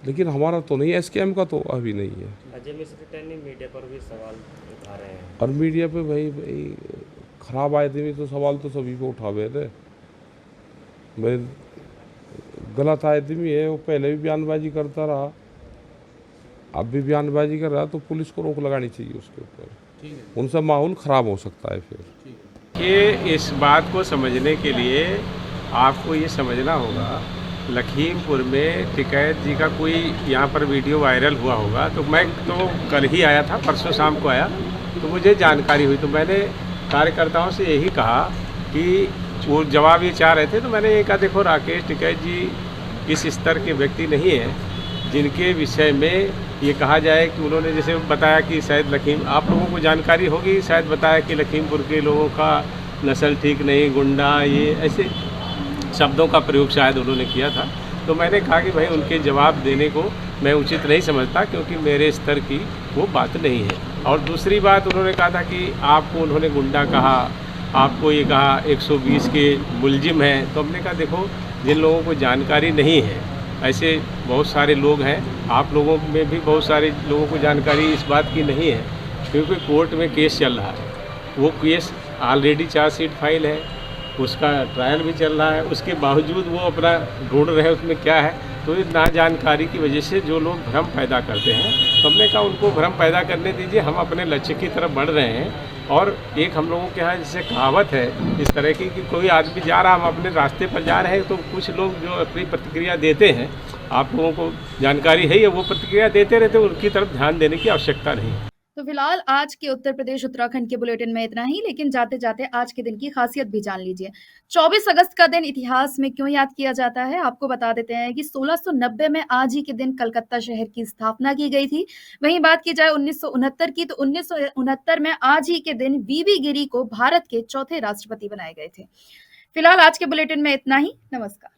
लेकिन हमारा तो नहीं, एसकेएम का तो अभी नहीं है। अजय मिश्र मीडिया पर भी सवाल उठा रहे हैं, और मीडिया पे भाई खराब आदमी तो सवाल तो सभी को उठावे थे। मैं गलत आदमी है, वो पहले भी बयानबाजी करता रहा, अब भी बयानबाजी कर रहा, तो पुलिस को रोक लगानी चाहिए उसके ऊपर, उनसे माहौल ख़राब हो सकता है। फिर कि इस बात को समझने के लिए आपको ये समझना होगा, लखीमपुर में टिकैत जी का कोई यहाँ पर वीडियो वायरल हुआ होगा, तो मैं तो कल ही आया था, परसों शाम को आया, तो मुझे जानकारी हुई, तो मैंने कार्यकर्ताओं से यही कहा कि वो जवाब ये चाह रहे थे, तो मैंने ये कहा देखो राकेश टिकैत जी इस स्तर के व्यक्ति नहीं हैं जिनके विषय में ये कहा जाए कि उन्होंने जैसे बताया कि शायद आप लोगों को जानकारी होगी, शायद बताया कि लखीमपुर के लोगों का नस्ल ठीक नहीं, गुंडा, ये ऐसे शब्दों का प्रयोग शायद उन्होंने किया था। तो मैंने कहा कि भाई उनके जवाब देने को मैं उचित नहीं समझता, क्योंकि मेरे स्तर की वो बात नहीं है। और दूसरी बात उन्होंने कहा था कि आपको उन्होंने गुंडा कहा, आपको ये कहा 120 के मुलजिम हैं। तो हमने कहा देखो, जिन लोगों को जानकारी नहीं है, ऐसे बहुत सारे लोग हैं, आप लोगों में भी बहुत सारे लोगों को जानकारी इस बात की नहीं है, क्योंकि कोर्ट में केस चल रहा है। वो केस ऑलरेडी चार्जशीट फाइल है, उसका ट्रायल भी चल रहा है, उसके बावजूद वो अपना ढूंढ रहे हैं उसमें क्या है। तो इस ना जानकारी की वजह से जो लोग भ्रम पैदा करते हैं, तो हमने कहा उनको भ्रम पैदा करने दीजिए, हम अपने लक्ष्य की तरफ बढ़ रहे हैं। और एक हम लोगों के यहाँ जैसे कहावत है इस तरह की कि कोई आदमी जा रहा, हम अपने रास्ते पर जा रहे हैं, तो कुछ लोग जो अपनी प्रतिक्रिया देते हैं, आप लोगों को जानकारी है, वो प्रतिक्रिया देते रहते हैं, उनकी तरफ ध्यान देने की आवश्यकता नहीं है। तो फिलहाल आज के उत्तर प्रदेश उत्तराखंड के बुलेटिन में इतना ही, लेकिन जाते जाते आज के दिन की खासियत भी जान लीजिए। 24 अगस्त का दिन इतिहास में क्यों याद किया जाता है, आपको बता देते हैं कि 1690 में आज ही के दिन कलकत्ता शहर की स्थापना की गई थी। वहीं बात की जाए 1969 की, तो 1969 में आज ही के दिन वीवी गिरी को भारत के चौथे राष्ट्रपति बनाए गए थे। फिलहाल आज के बुलेटिन में इतना ही। नमस्कार।